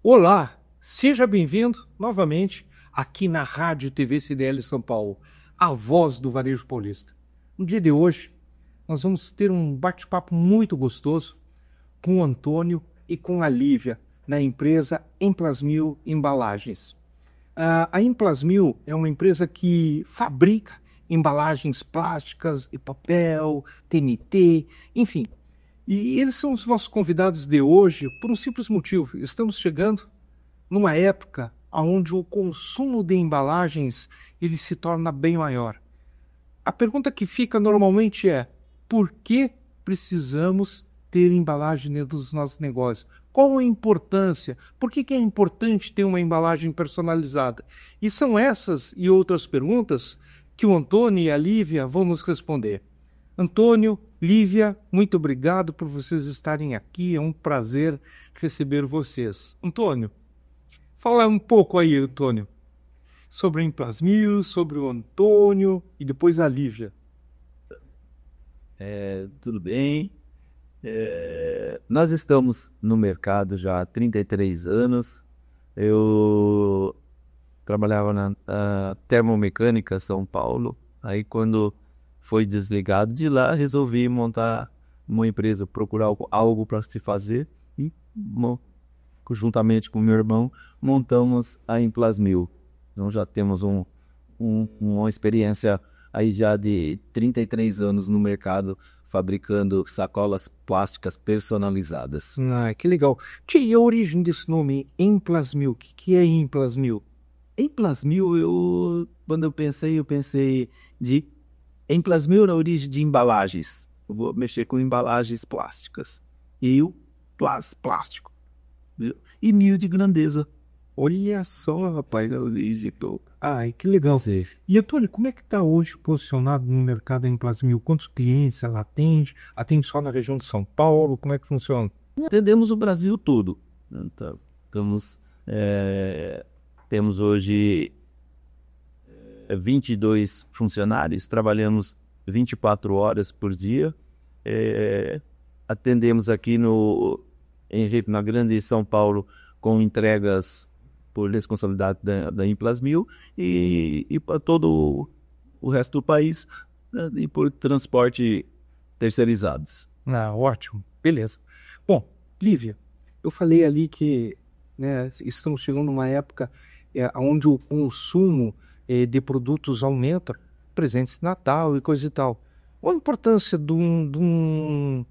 Olá, seja bem-vindo novamente aqui na Rádio TV CDL São Paulo, a voz do Varejo Paulista. No dia de hoje, nós vamos ter um bate-papo muito gostoso com o Antônio e com a Lívia, da empresa Emplasmil Embalagens. A Emplasmil é uma empresa que fabrica embalagens plásticas e papel, TNT, enfim. E eles são os nossos convidados de hoje por um simples motivo. Estamos chegando numa época onde o consumo de embalagens ele se torna bem maior. A pergunta que fica normalmente é: por que precisamos ter embalagem dentro dos nossos negócios? Qual a importância? Por que é importante ter uma embalagem personalizada? E são essas e outras perguntas que o Antônio e a Lívia vão nos responder. Antônio, Lívia, muito obrigado por vocês estarem aqui. É um prazer receber vocês. Antônio, fala um pouco aí, Antônio, sobre a Emplasmil, sobre o Antônio e depois a Lívia. Tudo bem? Nós estamos no mercado já há 33 anos. Eu trabalhava na Termomecânica São Paulo. Aí quando foi desligado de lá, resolvi montar uma empresa, procurar algo para se fazer e juntamente com meu irmão montamos a Emplasmil. Então já temos uma experiência aí já de 33 anos no mercado fabricando sacolas plásticas personalizadas. Ah, que legal. Tia, e a origem desse nome, Emplasmil? O que é Emplasmil? Emplasmil, quando eu pensei de Emplasmil na origem de embalagens. Eu vou mexer com embalagens plásticas. E o plástico. Viu? E mil de grandeza. Olha só, rapaz. Essa é a origem. Ai, que legal. Sim. E, Antônio, como é que está hoje posicionado no mercado a Emplasmil? Quantos clientes ela atende? Atende só na região de São Paulo? Como é que funciona? Atendemos o Brasil todo. Então, temos hoje 22 funcionários, trabalhamos 24 horas por dia. Atendemos aqui na Grande São Paulo com entregas por responsabilidade da Emplasmil e para todo o resto do país, né, e por transporte terceirizados. Ah, ótimo. Beleza. Bom, Lívia, eu falei ali que, né, estamos chegando numa época onde o consumo de produtos aumenta, presentes de Natal e coisa e tal. Qual a importância de um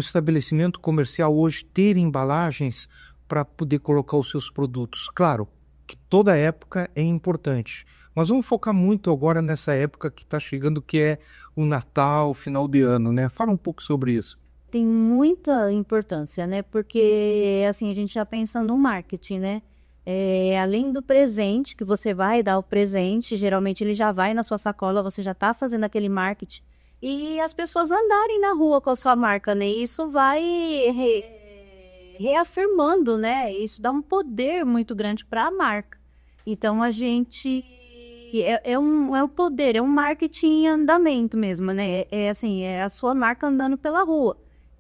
estabelecimento comercial hoje ter embalagens para poder colocar os seus produtos? Claro que toda época é importante, mas vamos focar muito agora nessa época que está chegando, que é o Natal, final de ano, né? Fala um pouco sobre isso. Tem muita importância, né? Porque, assim, a gente já pensa no marketing, né? Além do presente, que você vai dar o presente, geralmente ele já vai na sua sacola, você já está fazendo aquele marketing. E as pessoas andarem na rua com a sua marca, né? Isso vai reafirmando, né? Isso dá um poder muito grande para a marca. Então, a gente... É um poder, é um marketing em andamento mesmo, né? Assim, é a sua marca andando pela rua.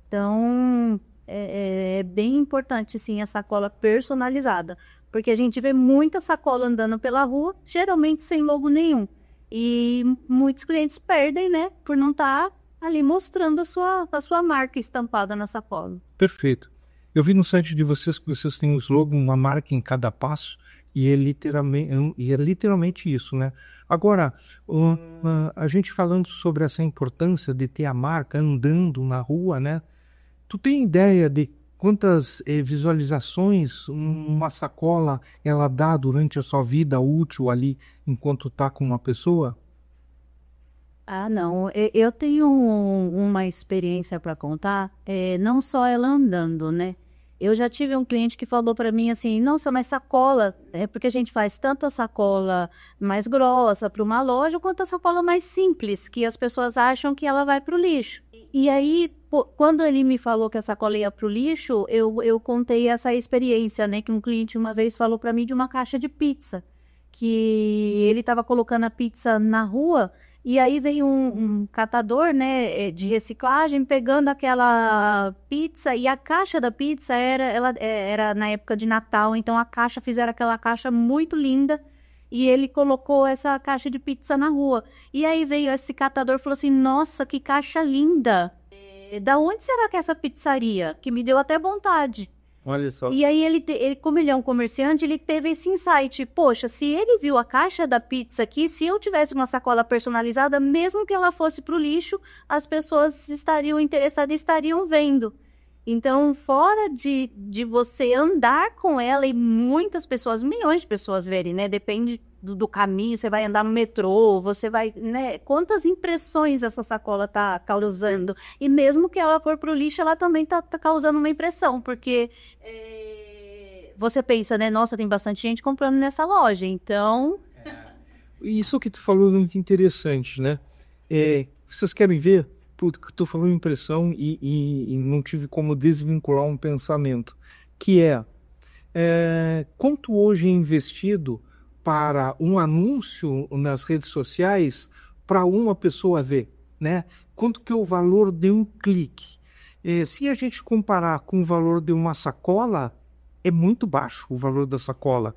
Então, é bem importante, sim, a sacola personalizada. Porque a gente vê muita sacola andando pela rua, geralmente sem logo nenhum. E muitos clientes perdem, né? Por não estar ali mostrando a sua marca estampada na sacola. Perfeito. Eu vi no site de vocês que vocês têm um slogan, uma marca em cada passo, e é literalmente isso, né? Agora, a gente falando sobre essa importância de ter a marca andando na rua, né? Tu tem ideia de quantas visualizações uma sacola ela dá durante a sua vida útil ali enquanto tá com uma pessoa? Ah, não. Eu tenho uma experiência para contar, não só ela andando, né? Eu já tive um cliente que falou para mim assim: nossa, mas sacola, porque a gente faz tanto a sacola mais grossa para uma loja, quanto a sacola mais simples, que as pessoas acham que ela vai para o lixo. E aí, quando ele me falou que a sacola ia para o lixo, eu contei essa experiência, né? Que um cliente uma vez falou para mim de uma caixa de pizza, que ele estava colocando a pizza na rua E aí veio um catador, né, de reciclagem, pegando aquela pizza, e a caixa da pizza era na época de Natal, então fizeram aquela caixa muito linda, e ele colocou essa caixa de pizza na rua. E aí veio esse catador e falou assim, nossa, que caixa linda! Da onde será que é essa pizzaria? Que me deu até vontade. Olha só. E aí ele, como ele é um comerciante, ele teve esse insight. Poxa, se ele viu a caixa da pizza aqui, se eu tivesse uma sacola personalizada, mesmo que ela fosse para o lixo, as pessoas estariam interessadas e estariam vendo. Então, fora de você andar com ela e muitas pessoas, milhões de pessoas verem, né? Depende do caminho, você vai andar no metrô, você vai, né? Quantas impressões essa sacola tá causando? E mesmo que ela for pro lixo, ela também tá causando uma impressão, porque você pensa, né? Nossa, tem bastante gente comprando nessa loja, então... Isso que tu falou é muito interessante, né? Vocês querem ver? Puta, que tu falou impressão e não tive como desvincular um pensamento, que quanto hoje é investido para um anúncio nas redes sociais para uma pessoa ver, né? Quanto que é o valor de um clique? Se a gente comparar com o valor de uma sacola, é muito baixo o valor da sacola.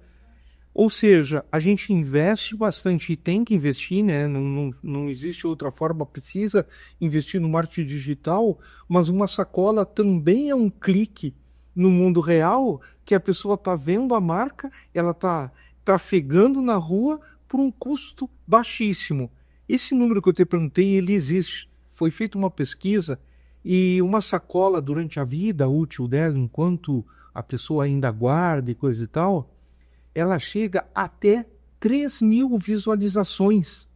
Ou seja, a gente investe bastante e tem que investir, né? Não existe outra forma, precisa investir no marketing digital, mas uma sacola também é um clique no mundo real, que a pessoa está vendo a marca, ela está trafegando na rua por um custo baixíssimo. Esse número que eu te perguntei, ele existe. Foi feita uma pesquisa e uma sacola durante a vida útil dela, enquanto a pessoa ainda guarda e coisa e tal, ela chega até 3.000 visualizações.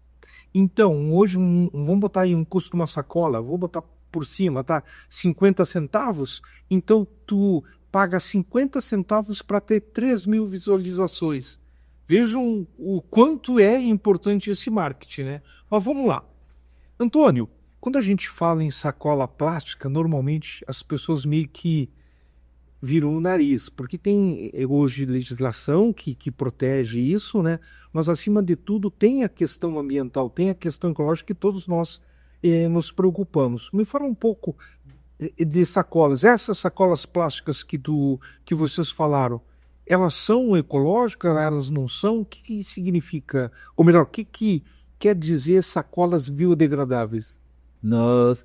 Então, hoje, vamos botar aí um custo de uma sacola, vou botar por cima, tá? 50 centavos. Então, tu paga 50 centavos para ter 3.000 visualizações. Vejam o quanto é importante esse marketing, né? Mas vamos lá. Antônio, quando a gente fala em sacola plástica, normalmente as pessoas meio que viram o nariz, porque tem hoje legislação que protege isso, né? Mas acima de tudo tem a questão ambiental, tem a questão ecológica que todos nós nos preocupamos. Me fala um pouco de sacolas. Essas sacolas plásticas que vocês falaram, elas são ecológicas, elas não são? O que significa? Ou melhor, o que quer dizer sacolas biodegradáveis? Nós,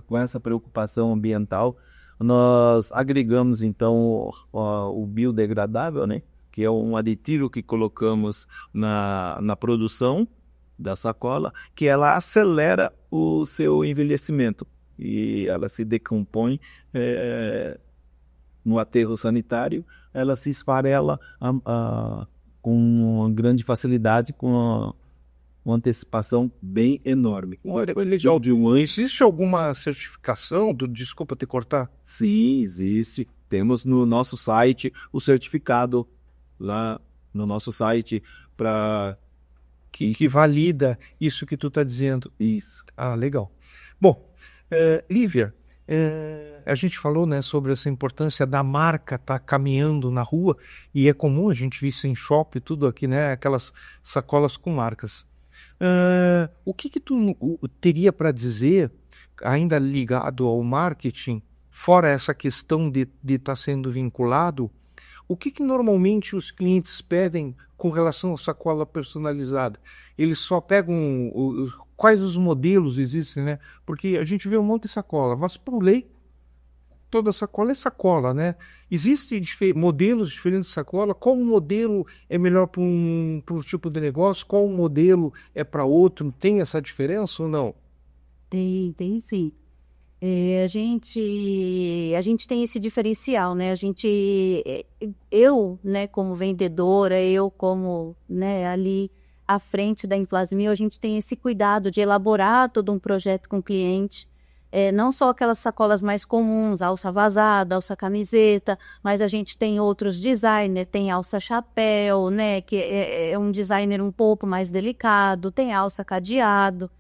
com essa preocupação ambiental, nós agregamos então o biodegradável, né? Que é um aditivo que colocamos na produção da sacola, que ela acelera o seu envelhecimento e ela se decompõe no aterro sanitário, ela se esfarela com uma grande facilidade, com uma antecipação bem enorme. Olha, legal. Existe alguma certificação? Desculpa te cortar. Sim, existe. Temos no nosso site o certificado lá no nosso site para que valida isso que tu está dizendo. Isso. Ah, legal. Bom, Lívia, a gente falou, né, sobre essa importância da marca estar caminhando na rua, e é comum a gente ver isso em shopping, tudo aqui, né, aquelas sacolas com marcas. O que tu teria para dizer, ainda ligado ao marketing, fora essa questão de estar sendo vinculado, o que normalmente os clientes pedem com relação à sacola personalizada? Eles só pegam quais os modelos existem, né? Porque a gente vê um monte de sacola, mas por lei, toda sacola é sacola, né? Existem modelos diferentes de sacola. Qual modelo é melhor para um tipo de negócio? Qual modelo é para outro? Tem essa diferença ou não? Tem sim. A gente tem esse diferencial, né? Eu, né, como vendedora, eu como, né, ali à frente da Inflasmil, a gente tem esse cuidado de elaborar todo um projeto com o cliente. Não só aquelas sacolas mais comuns, alça vazada, alça camiseta, mas a gente tem outros designers, tem alça chapéu, né, que é um designer um pouco mais delicado, tem alça cadeado.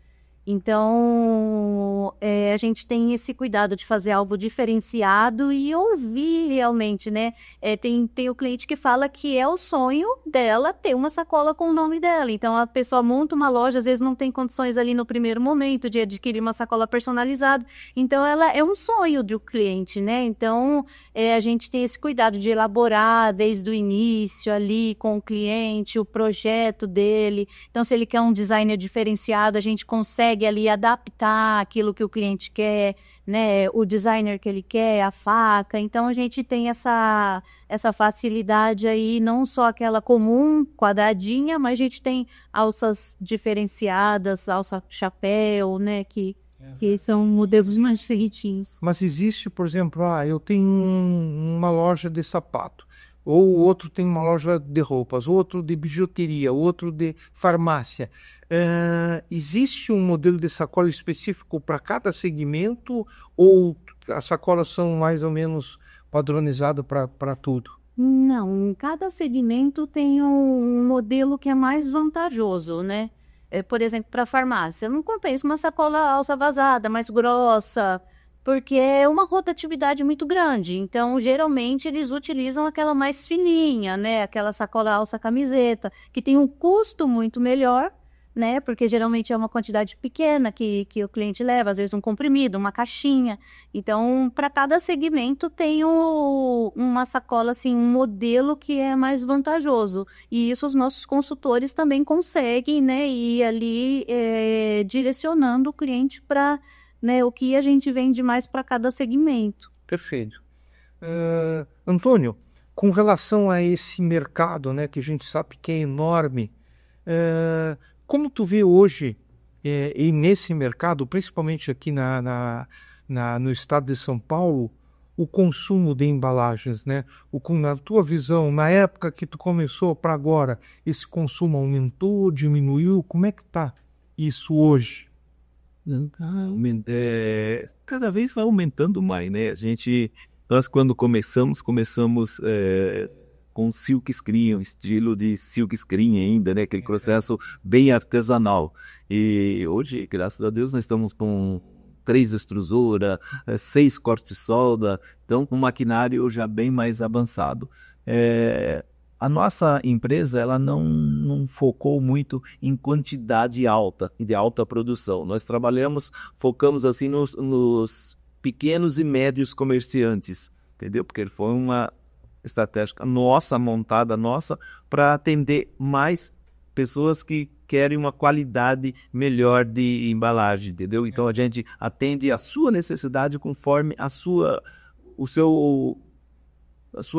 Então, a gente tem esse cuidado de fazer algo diferenciado e ouvir realmente, né? Tem o cliente que fala que é o sonho dela ter uma sacola com o nome dela. Então, a pessoa monta uma loja, às vezes não tem condições ali no primeiro momento de adquirir uma sacola personalizada. Então, ela é um sonho do cliente, né? Então, a gente tem esse cuidado de elaborar desde o início ali com o cliente, o projeto dele. Então, se ele quer um designer diferenciado, a gente consegue ali adaptar aquilo que o cliente quer, né? O designer que ele quer, a faca. Então, a gente tem essa facilidade aí, não só aquela comum, quadradinha, mas a gente tem alças diferenciadas, alça chapéu, né? Que são modelos mais certinhos. Mas existe, por exemplo, eu tenho uma loja de sapato, ou o outro tem uma loja de roupas, outro de bijuteria, outro de farmácia. Existe um modelo de sacola específico para cada segmento ou as sacolas são mais ou menos padronizadas para tudo? Não, cada segmento tem um modelo que é mais vantajoso, né? Por exemplo, para farmácia, eu não compensa uma sacola alça vazada, mais grossa, porque é uma rotatividade muito grande. Então, geralmente, eles utilizam aquela mais fininha, né? Aquela sacola alça camiseta, que tem um custo muito melhor, né? Porque geralmente é uma quantidade pequena que o cliente leva, às vezes um comprimido, uma caixinha. Então, para cada segmento tem uma sacola, assim, um modelo que é mais vantajoso. E isso os nossos consultores também conseguem, né? Ir ali direcionando o cliente para, né, o que a gente vende mais para cada segmento. Perfeito. Antônio, com relação a esse mercado, né, que a gente sabe que é enorme, como tu vê hoje, e nesse mercado, principalmente aqui no estado de São Paulo, o consumo de embalagens, né? Na tua visão, na época que tu começou para agora, esse consumo aumentou, diminuiu? Como é que está isso hoje? Cada vez vai aumentando mais, né? Nós quando começamos com silk screen, um estilo de silk screen ainda, né? Aquele processo bem artesanal. E hoje, graças a Deus, nós estamos com 3 extrusoras, 6 cortes de solda, então um maquinário já bem mais avançado. A nossa empresa ela não focou muito em quantidade alta e de alta produção. Nós focamos assim nos pequenos e médios comerciantes, entendeu? Porque foi uma estratégia montada para atender mais pessoas que querem uma qualidade melhor de embalagem, entendeu? Então a gente atende a sua necessidade conforme a sua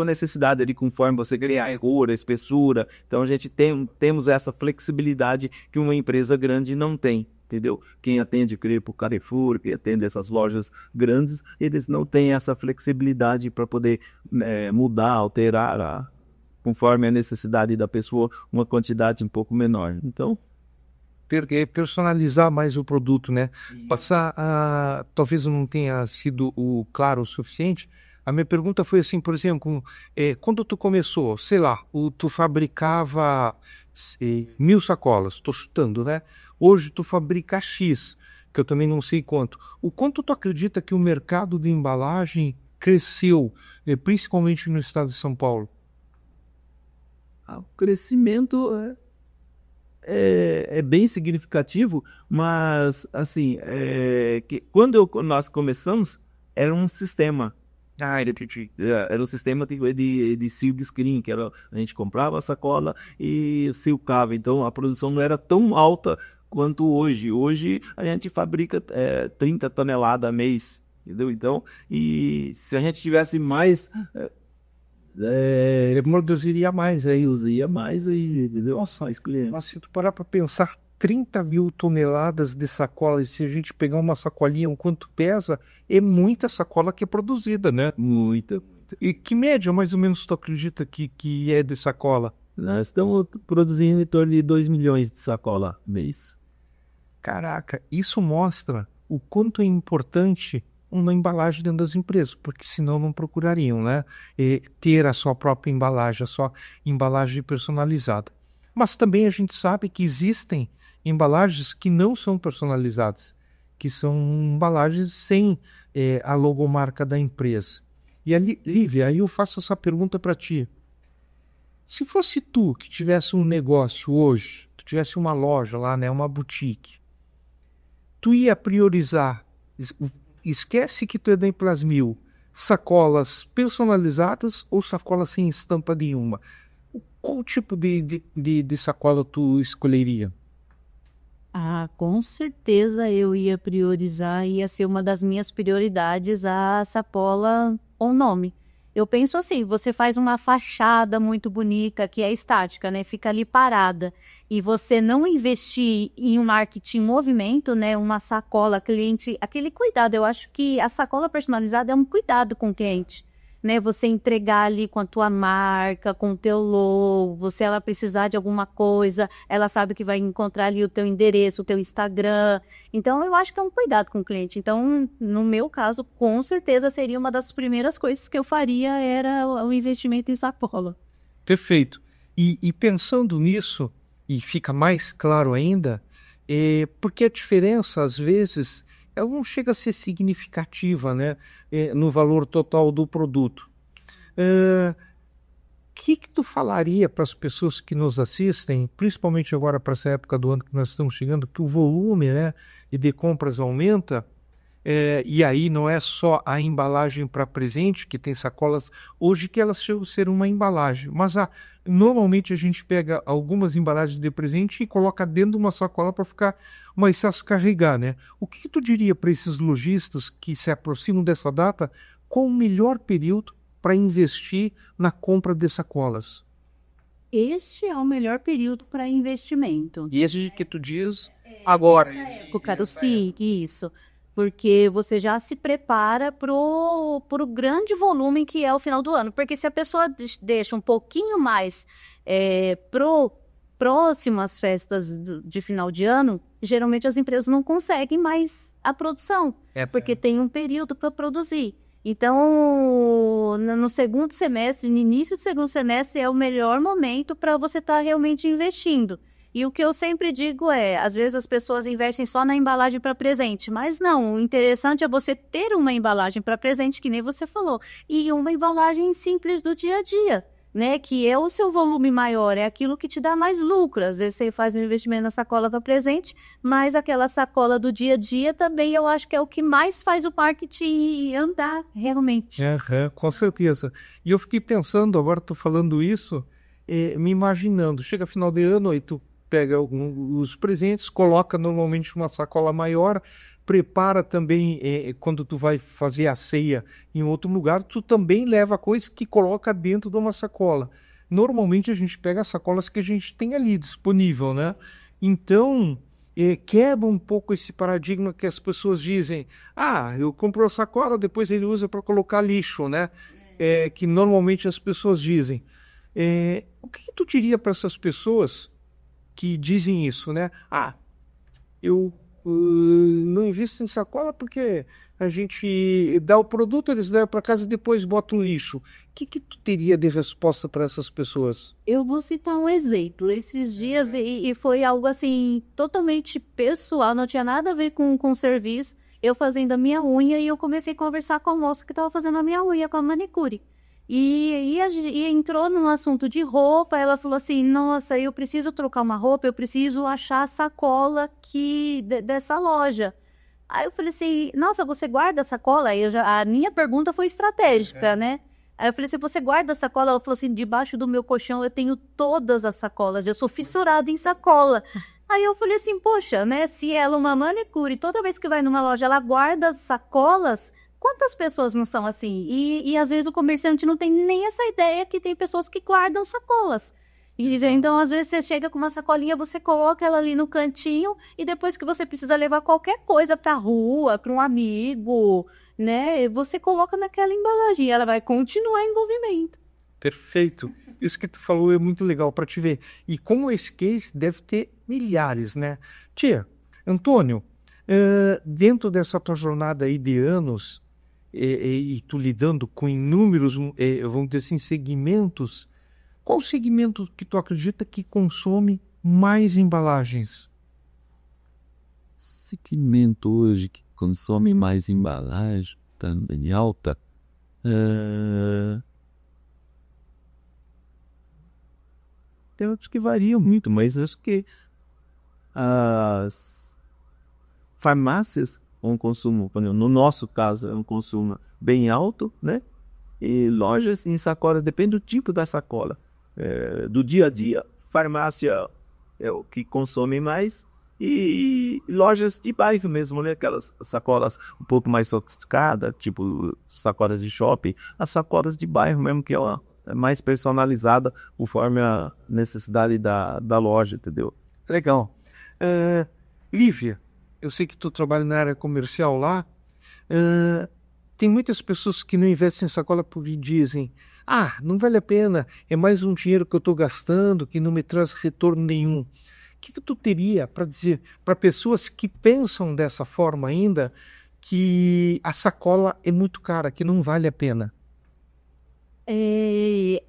necessidade ali, conforme você quer a cor, a espessura. Então a gente temos essa flexibilidade que uma empresa grande não tem, entendeu? Quem atende, creio, para o Carrefour, quem atende essas lojas grandes, eles não têm essa flexibilidade para poder mudar, alterar, conforme a necessidade da pessoa, uma quantidade um pouco menor. Então, personalizar mais o produto, né? Passar talvez não tenha sido claro o suficiente. A minha pergunta foi assim, por exemplo, quando tu começou, sei lá, tu fabricava 1.000 sacolas, estou chutando, né? Hoje tu fabrica X, que eu também não sei quanto. O quanto tu acredita que o mercado de embalagem cresceu, principalmente no estado de São Paulo? O crescimento é bem significativo, mas assim, quando nós começamos, era um sistema. Era um sistema de silk screen, que a gente comprava a sacola e silcava. Então a produção não era tão alta quanto hoje. Hoje a gente fabrica 30 toneladas a mês, entendeu? Então, e se a gente tivesse mais, produziria mais aí. usaria mais aí, entendeu? Nossa, escolher. Mas se tu parar para pensar, 30.000 toneladas de sacola, e se a gente pegar uma sacolinha, o quanto pesa, é muita sacola que é produzida, né? Muita. E que média, mais ou menos, tu acredita que é de sacola? Nós estamos produzindo em torno de 2 milhões de sacola mês. Caraca, isso mostra o quanto é importante uma embalagem dentro das empresas, porque senão não procurariam, né? Ter a sua própria embalagem, a sua embalagem personalizada. Mas também a gente sabe que existem embalagens que não são personalizadas, que são embalagens sem a logomarca da empresa. E ali, Lívia, aí eu faço essa pergunta para ti. Se fosse tu que tivesse um negócio hoje, tu tivesse uma loja lá, né, uma boutique, tu ia priorizar, esquece que tu é da Emplasmil, sacolas personalizadas ou sacolas sem estampa nenhuma? Qual tipo de sacola tu escolheria? Ah, com certeza eu ia priorizar, ia ser uma das minhas prioridades a sacola ou nome. Eu penso assim, você faz uma fachada muito bonita, que é estática, né? Fica ali parada. E você não investir em um marketing em movimento, né? Uma sacola, cliente, aquele cuidado. Eu acho que a sacola personalizada é um cuidado com o cliente, né? Você entregar ali com a tua marca, com o teu logo, se ela precisar de alguma coisa, ela sabe que vai encontrar ali o teu endereço, o teu Instagram. Então, eu acho que é um cuidado com o cliente. Então, no meu caso, com certeza seria uma das primeiras coisas que eu faria era o investimento em sacola. Perfeito. E pensando nisso, e fica mais claro ainda, porque a diferença, às vezes, ela não chega a ser significativa, né, no valor total do produto. Que tu falaria para as pessoas que nos assistem, principalmente agora para essa época do ano que nós estamos chegando, que o volume, né, de compras aumenta, e aí não é só a embalagem para presente, que tem sacolas hoje que elas chegam a ser uma embalagem, mas normalmente a gente pega algumas embalagens de presente e coloca dentro de uma sacola para ficar mais fácil carregar, né? O que tu diria para esses lojistas que se aproximam dessa data, qual o melhor período para investir na compra de sacolas? Este é o melhor período para investimento. E esse que tu diz agora. Sim, isso. Porque você já se prepara pro grande volume que é o final do ano. Porque se a pessoa deixa um pouquinho mais pro próximas festas de final de ano, geralmente as empresas não conseguem mais a produção, porque tem um período para produzir. Então, no segundo semestre, no início do segundo semestre, é o melhor momento para você estar realmente investindo. E o que eu sempre digo às vezes as pessoas investem só na embalagem para presente, mas não, o interessante é você ter uma embalagem para presente, que nem você falou, e uma embalagem simples do dia a dia, né, que é o seu volume maior, é aquilo que te dá mais lucro. Às vezes você faz um investimento na sacola para presente, mas aquela sacola do dia a dia também eu acho que é o que mais faz o marketing andar realmente. Com certeza. E eu fiquei pensando, agora estou falando isso, me imaginando, chega final de ano e tu pega os presentes, coloca normalmente uma sacola maior, prepara também, quando tu vai fazer a ceia em outro lugar, tu também leva coisas que coloca dentro de uma sacola. Normalmente a gente pega as sacolas que a gente tem ali disponível, né? Então, quebra um pouco esse paradigma que as pessoas dizem, eu compro a sacola, depois ele usa para colocar lixo, né? Que normalmente as pessoas dizem. O que tu diria para essas pessoas que dizem isso, né? Eu não invisto em sacola porque a gente dá o produto, eles levam para casa e depois botam no lixo. O que tu teria de resposta para essas pessoas? Eu vou citar um exemplo. Esses dias, e foi algo assim, totalmente pessoal, não tinha nada a ver com serviço. Eu fazendo a minha unha e eu comecei a conversar com a moça que estava fazendo a minha unha, com a manicure. E entrou num assunto de roupa, ela falou assim, nossa, eu preciso trocar uma roupa, eu preciso achar a sacola dessa loja. Aí eu falei assim, nossa, você guarda a sacola? A minha pergunta foi estratégica, né? Aí eu falei assim, você guarda a sacola? Ela falou assim, debaixo do meu colchão eu tenho todas as sacolas, eu sou fissurada em sacola. Aí eu falei assim, poxa, né, se ela é uma manicure, toda vez que vai numa loja, ela guarda as sacolas, quantas pessoas não são assim? E às vezes o comerciante não tem nem essa ideia que tem pessoas que guardam sacolas. Então, às vezes você chega com uma sacolinha, você coloca ela ali no cantinho e depois que você precisa levar qualquer coisa para a rua, para um amigo, né? Você coloca naquela embalagem e ela vai continuar em movimento. Perfeito. Isso que tu falou é muito legal para te ver. E como esse case deve ter milhares, né? Tia, Antônio, dentro dessa tua jornada aí de anos, e tu lidando com inúmeros, vamos dizer assim, segmentos, qual o segmento que tu acredita que consome mais embalagens? segmento hoje que consome mais embalagem, também alta, eu acho que varia muito, mas acho que as farmácias, um consumo, no nosso caso, é um consumo bem alto, né? E lojas em sacolas, depende do tipo da sacola, do dia a dia. Farmácia é o que consome mais, e lojas de bairro mesmo, né? Aquelas sacolas um pouco mais sofisticadas, tipo sacolas de shopping, as sacolas de bairro mesmo, que é mais personalizada conforme a necessidade da loja, entendeu? Legal. Lívia, eu sei que tu trabalha na área comercial lá. Tem muitas pessoas que não investem em sacola porque dizem: não vale a pena, é mais um dinheiro que eu estou gastando que não me traz retorno nenhum. O que tu teria para dizer para pessoas que pensam dessa forma ainda, que a sacola é muito cara, que não vale a pena?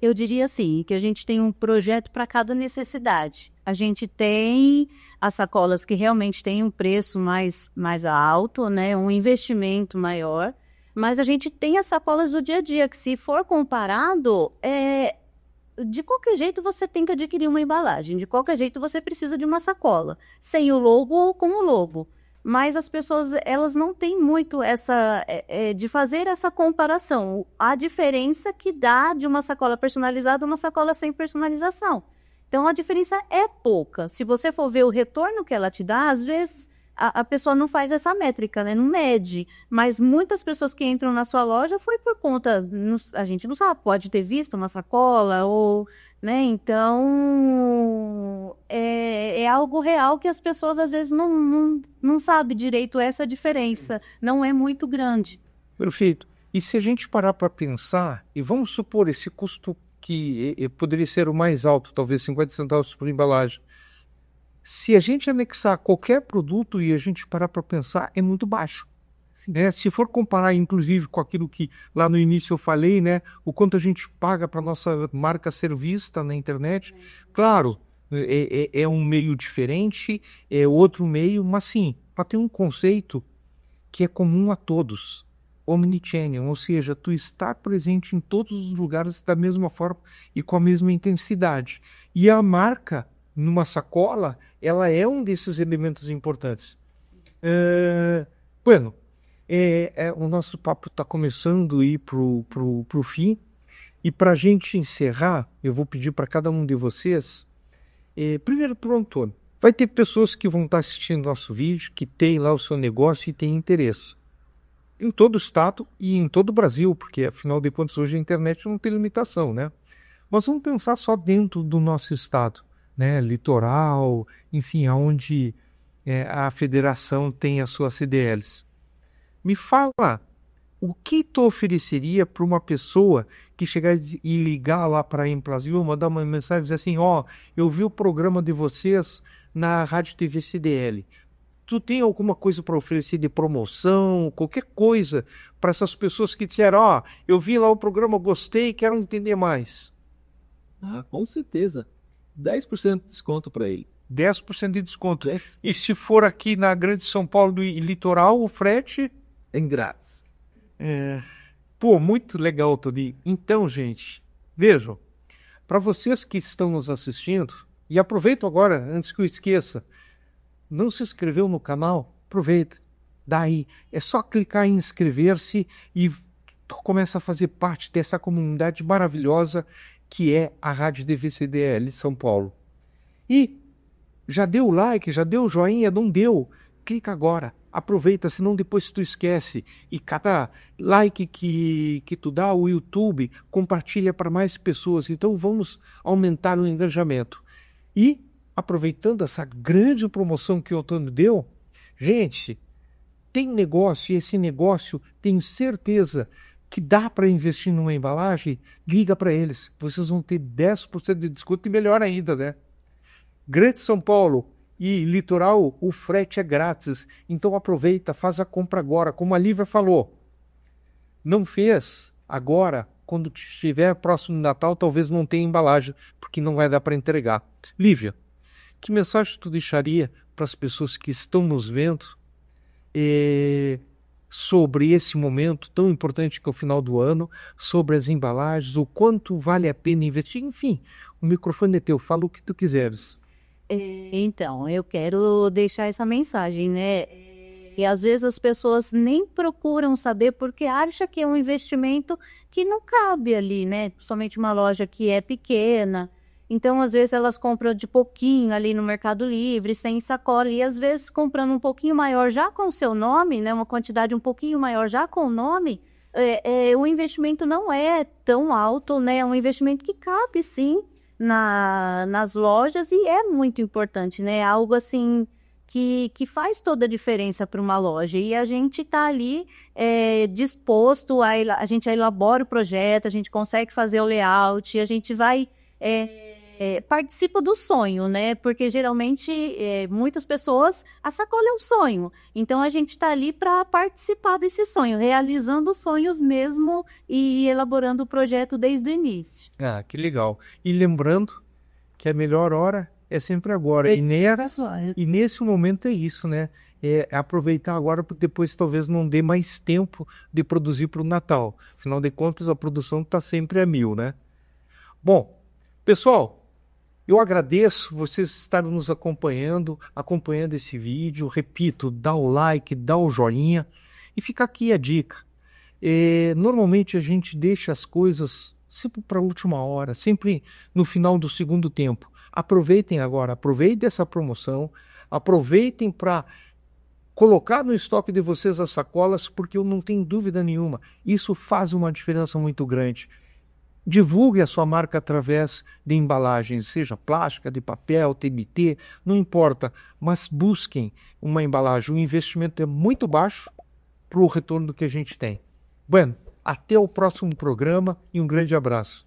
Eu diria assim, que a gente tem um projeto para cada necessidade. A gente tem as sacolas que realmente têm um preço mais alto, né, um investimento maior, mas a gente tem as sacolas do dia a dia, que se for comparado, de qualquer jeito você tem que adquirir uma embalagem, de qualquer jeito você precisa de uma sacola, sem o logo ou com o logo. Mas as pessoas, elas não têm muito essa de fazer essa comparação. A diferença que dá de uma sacola personalizada a uma sacola sem personalização. Então, a diferença é pouca. Se você for ver o retorno que ela te dá, às vezes a pessoa não faz essa métrica, né? Não mede. Mas muitas pessoas que entram na sua loja foi por conta, a gente não sabe, pode ter visto uma sacola ou... né? Então, é algo real que as pessoas às vezes não sabem direito essa diferença. Não é muito grande. Perfeito. E se a gente parar para pensar, e vamos supor esse custo que poderia ser o mais alto, talvez 50 centavos por embalagem. Se a gente anexar qualquer produto e a gente parar para pensar, é muito baixo. Né? Se for comparar, inclusive, com aquilo que lá no início eu falei, né? O quanto a gente paga para nossa marca ser vista na internet, claro, é um meio diferente, é outro meio, mas sim, para ter um conceito que é comum a todos, omnichannel, ou seja, tu estar presente em todos os lugares da mesma forma e com a mesma intensidade. E a marca, numa sacola, ela é um desses elementos importantes. Bueno, o nosso papo está começando a ir pro fim, e para a gente encerrar, eu vou pedir para cada um de vocês, primeiro para o Antônio, vai ter pessoas que vão estar assistindo nosso vídeo, que tem lá o seu negócio e tem interesse, em todo o estado e em todo o Brasil, porque afinal de contas hoje a internet não tem limitação, né? Mas vamos pensar só dentro do nosso estado, né? Litoral, enfim, onde a federação tem as suas CDLs. Me fala, o que tu ofereceria para uma pessoa que chegar e ligar lá para a Embrasil, mandar uma mensagem e dizer assim: eu vi o programa de vocês na Rádio TV CDL. Tu tem alguma coisa para oferecer de promoção, qualquer coisa para essas pessoas que disseram: eu vi lá o programa, gostei, quero entender mais? Com certeza. 10% de desconto para ele. 10% de desconto. E se for aqui na Grande São Paulo e litoral, o frete... é grátis. Pô, muito legal, Tony. Então, gente, vejam, para vocês que estão nos assistindo, e aproveito agora, antes que eu esqueça, não se inscreveu no canal? Aproveita. Daí, é só clicar em inscrever-se e começa a fazer parte dessa comunidade maravilhosa que é a Rádio TV CDL São Paulo. E já deu o like, já deu o joinha, não deu? Clica agora, aproveita, senão depois tu esquece. E cada like que tu dá, o YouTube compartilha para mais pessoas. Então vamos aumentar o engajamento. E, aproveitando essa grande promoção que o Antônio deu, gente, tem negócio, e esse negócio, tenho certeza que dá para investir numa embalagem, liga para eles. Vocês vão ter 10% de desconto e melhor ainda, né? Grande São Paulo e litoral, o frete é grátis. Então aproveita, faz a compra agora. Como a Lívia falou, não fez agora, quando estiver próximo do Natal, talvez não tenha embalagem, porque não vai dar para entregar. Lívia, que mensagem tu deixaria para as pessoas que estão nos vendo sobre esse momento tão importante que é o final do ano, sobre as embalagens, o quanto vale a pena investir, enfim, o microfone é teu, fala o que tu quiseres. Então, eu quero deixar essa mensagem, né? E às vezes as pessoas nem procuram saber porque acham que é um investimento que não cabe ali, né? Principalmente uma loja que é pequena. Então, às vezes, elas compram de pouquinho ali no Mercado Livre, sem sacola, e às vezes comprando um pouquinho maior já com o seu nome, né? Uma quantidade um pouquinho maior já com o nome, o investimento não é tão alto, né? É um investimento que cabe, sim, nas lojas e é muito importante, né? Algo assim que faz toda a diferença para uma loja. E a gente está ali disposto, a gente elabora o projeto, a gente consegue fazer o layout, a gente vai... participa do sonho, né? Porque geralmente muitas pessoas, a sacola é um sonho. Então a gente está ali para participar desse sonho, realizando os sonhos mesmo e elaborando o projeto desde o início. Ah, que legal. E lembrando que a melhor hora é sempre agora. E nesse momento é isso, né? É aproveitar agora, porque depois talvez não dê mais tempo de produzir para o Natal. Afinal de contas, a produção está sempre a 1000, né? Bom, pessoal, eu agradeço vocês estarem nos acompanhando esse vídeo. Repito, dá o like, dá o joinha e fica aqui a dica. Normalmente a gente deixa as coisas sempre para a última hora, sempre no final do segundo tempo. Aproveitem agora, aproveitem essa promoção, aproveitem para colocar no estoque de vocês as sacolas, porque eu não tenho dúvida nenhuma, isso faz uma diferença muito grande. Divulgue a sua marca através de embalagens, seja plástica, de papel, TNT, não importa, mas busquem uma embalagem. O investimento é muito baixo para o retorno que a gente tem. Bueno, até o próximo programa e um grande abraço.